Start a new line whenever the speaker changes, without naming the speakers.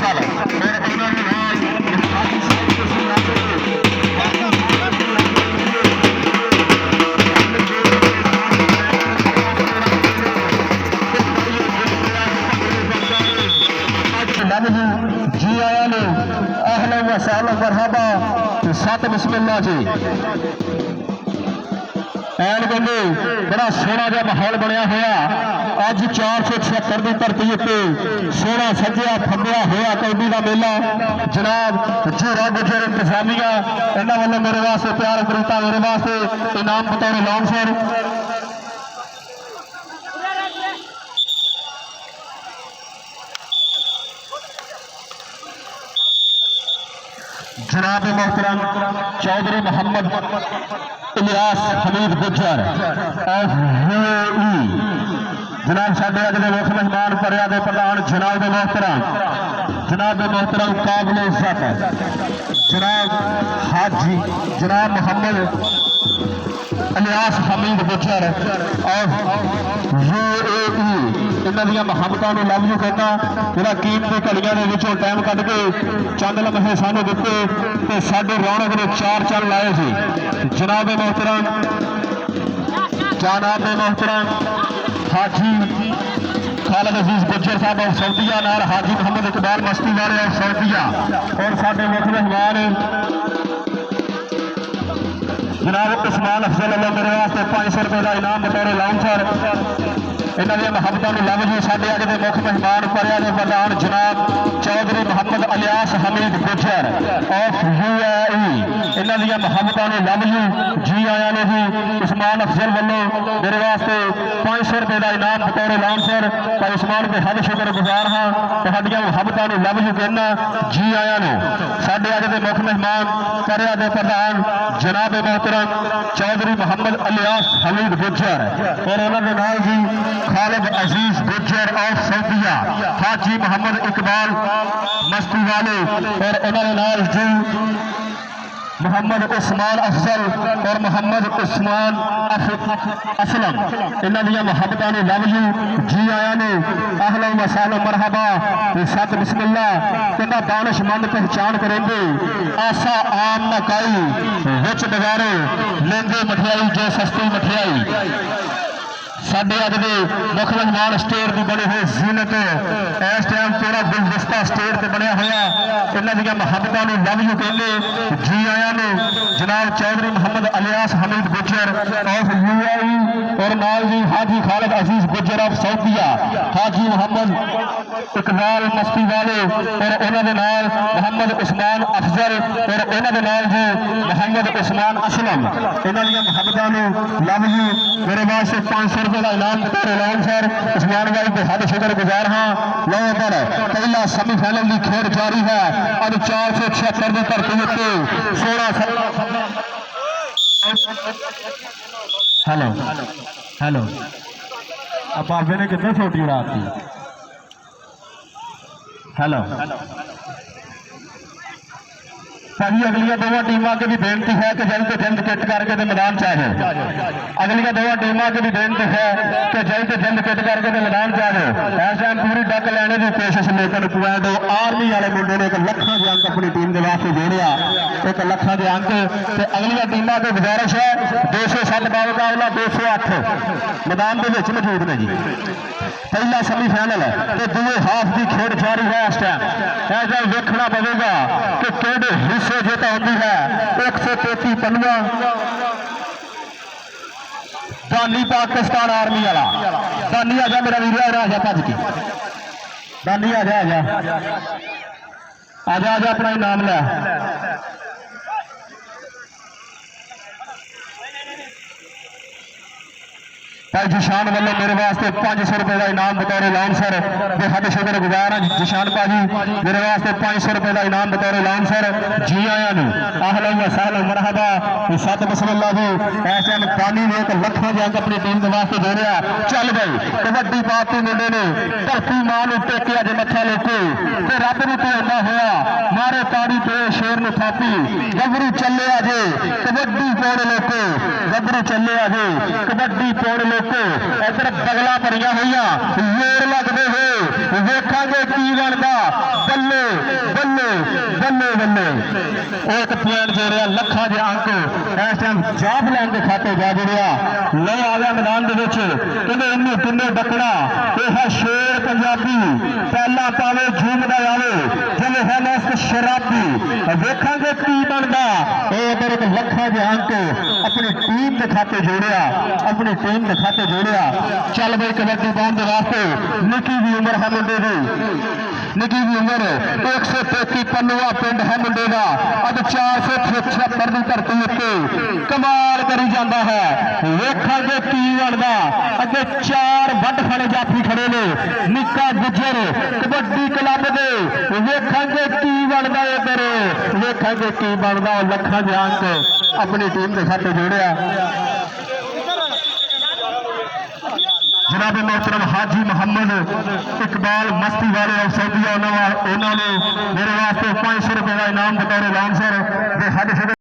अफसल जी आया ने अहलन व सहलन मरहबा सत बिस्मिल्लाह जी ऐन बंदे बड़ा सोहना जिहा माहौल बनया होया अज 476 की धरती उत्ते सोहना सजया फंदिया होया कौडी का मेला जनाब झूरा गुजर इंतजामिया इन्होंने वालों मेरे वास्ते प्यार करूता मेरे वास्ते इनाम बतौर लॉन्ग सर जनाब मोहतरम चौधरी मोहम्मद इलियास हमीद गुजर जनाब साढ़े अज के मुख्य मेहमान परिया के प्रधान जनाब मोहतरम काबिल इज्जत जनाब हाजी जनाब मोहम्मद इलियास हमीद गुजर इन्हों मुहब्बतों लव यू कहना जरा कीमती घड़ियों के टाइम कढ़ के चंद लम्हे सानू दिते तो साडे रौनक ने चार चल लाए थे जनाब मोहतरम हाजी खालिद अजीज गुजर साहब ऑफ सऊदीया नाल हाजी मोहम्मद इकबाल मस्ती वाले ऑफ सऊदीया और साडे मुख्य मेहमान जनाब उस्मान अफजल मेरे वास्ते 500 रुपये का इनाम बतौर लाउंसर इन्होंने मुहब्बतों लव जी साढ़े अज के मुख्य मेहमान परिया के प्रधान जनाब चौधरी मोहम्मद इलियास हमीद गुजर ऑफ UAE इन्होंने मुहब्बतों लव जी आया ने जी उस्मान अफजल वालों मेरे वास्ते 500 रुपये का इनाम बतौर लाउंसर भाई उस्मान के हद शुक्र गुजार हाँ तुहाडियां मुहब्बतों लव यू कहना जी आया ने साढ़े अज के मुख्य मेहमान परिया के प्रधान जनाब मोहतरम चौधरी मोहम्मद इलियास हमीद गुजर और उन्होंने नाल जी खालिद अजीज गुजर ऑफ सऊदीया हाजी मोहम्मद इकबाल मस्ती वाले और उन्होंने नाल जी मोहम्मद उस्मान अफजल और मोहम्मद उस्मान असलम इन्होंने मुहब्बतों लव यू जी आया ने अहलन व सहलन मरहबा सत बिस्मिल्लाह कहना दानिशमंद पहचान करेंगे आसा आम न काई विच बजारे लेंगे मठियाई जो सस्ती मठियाई साढ़े अज के मुख्य मेहमान स्टेज की बनी हुई जीनत इस टाइम पूरा गुलदस्ता स्टेज से बनया हुआ इन्होंने मुहब्बतों लव यू कहते जी आया ने जनाब चौधरी मोहम्मद इलियास हमीद गुजर ऑफ UAE और नाल जी हाजी खालिद अजीज गुजर ऑफ सऊदीया हाजी मोहम्मद इकबाल मस्ती वाले और उन्होंने नाल मोहम्मद उस्मान अफजल और उन्होंने नाल जी मोहम्मद उस्मान असलम इन्होंने मुहब्बतों लव यू मेरे वास्ते 500 रुपये का इनाम बतौर लाउंसर उस्मान भाई के हद शुक्र गुजार हाँ लो पर पहला सेमीफाइनल की खेल जारी है अब 476 की धरती उत्ते 16 हेलो हेलो अब बाबे ने कितने छोटी उड़ा दी हेलो भाजी अगलियां दोवां टीमां अगे भी बेनती है कि जल्द से जल्द किट करके मैदान च आ जाए अगलियां दोवां टीमां अगे भी बेनती है कि जल्द से जल्द किट करके मैदान च आ जाए इस टाइम पूरी डक लैने की कोशिश लेकिन पॉइंट आर्मी वाले मुंडे ने 1 लाख के अंक अपनी टीम के वास्ते जोड़िया 1 लाख के अंक तो अगलियां टीमां की गुजारिश है 207 का मुकाबला 208 मैदान के मौजूद ने जी पहला सेमीफाइनल तो दूसरे हाफ की खेड जारी है इस टाइम ऐसा देखना पड़ेगा कि किहड़े हिस्से जीत होती है 133 पन्ना दानी पाकिस्तान आर्मी वाला दानी आ जा मेरा वीर आ जा भज के दानी आ जा अपना इनाम लै भाई जिशान वालों मेरे वास्ते 500 रुपये का इनाम बतौर लाउंसर हद शुक्र गुजार हाँ जिशान भाजी मेरे वास्ते 500 रुपये का इनाम बतौर लाउंसर जी आया अहलन व सहलन मरहबा सत बिस्मिल्लाह जी इस टाइम पानी ने 1 लाख के अंक अपनी टीम के वास्ते जोड़िया चल गई कबड्डी पाती मुंडे ने धरती मां टेके अज मत्था लेके रब नूं धोंदा होया मारे ताड़ी पे शेर नूं थापी गबरू चले अजे कबड्डी पौड़ लोको गबरू चले अजे कबड्डी पौड़ लोको इधर बगला भरिया हुई जोर लगते हो वेखांगे की बनता ਬੱਲੇ ਬੱਲੇ ਬੱਲੇ ਬੱਲੇ ਉਹ ਇੱਕ ਪੁਆਇੰਟ ਜੋੜਿਆ ਲੱਖਾਂ ਦੇ ਅੰਕ ਇਸ ਟਾਈਮ ਜਾਬ ਲੈਣ ਦੇ ਖਾਤੇ ਜਾ ਜੁੜਿਆ ਲੈ ਆ ਗਿਆ ਮੈਦਾਨ ਦੇ ਵਿੱਚ ਕਹਿੰਦੇ ਇਹਨੂੰ ਕਿੰਨੇ ਡੱਕਣਾ ਇਹ ਹੈ ਸ਼ੇਰ ਪੰਜਾਬੀ ਪਹਿਲਾਂ ਪਾਵੇ ਝੂਮਦਾ ਆਵੇ ਜਿਵੇਂ ਹੈ ਨਸਕ ਸ਼ਰਾਬੀ ਵੇਖਾਂਗੇ ਕੀ ਬਣਦਾ ਇਹ ਇਧਰ ਇੱਕ ਲੱਖਾਂ ਦੇ ਅੰਕ ਆਪਣੀ ਟੀਮ ਦੇ ਖਾਤੇ ਜੋੜਿਆ ਆਪਣੀ ਟੀਮ ਦੇ ਖਾਤੇ ਜੋੜਿਆ ਚੱਲ ਬਈ ਕਬੱਡੀ ਪਾਉਣ ਦੇ ਵਾਸਤੇ ਨਿੱਕੀ ਦੀ ਉਮਰ ਹੈ ਮੁੰਡੇ ਦੀ ਨਿੱਕੀ ਦੀ ਉਮਰ 133 ਪੰਨੂਆ ਪਿੰਡ ਹੈ ਮੁੰਡੇ ਦਾ ਅੱਜ 476 ਦੀ ਧਰਤੀ ਉੱਤੇ ਕਮਾਲ ਕਰੀ ਜਾਂਦਾ ਹੈ ਵੇਖਾਂਗੇ ਕੀ ਬਣਦਾ ਅੱਗੇ 4 ਵੱਡ ਖਾਣੇ ਜਾਫੀ ਖੜੇ ਨੇ ਨਿੱਕਾ ਗੁੱਜਰ ਕਬੱਡੀ ਕਲੱਬ ਦੇ ਵੇਖਾਂਗੇ ਕੀ ਬਣਦਾ ਇੱਧਰ ਵੇਖਾਂਗੇ ਕੀ ਬਣਦਾ ਉਹ ਲੱਖਾਂ ਦੇ ਅੰਕ ਆਪਣੀ ਟੀਮ ਦੇ ਖਾਤੇ ਜੋੜਿਆ जनाब मोहतरम हाजी मोहम्मद इकबाल मस्ती वाले सऊदिया उन्होंने मेरे वास्ते 500 रुपए का इनाम बतौर लांसर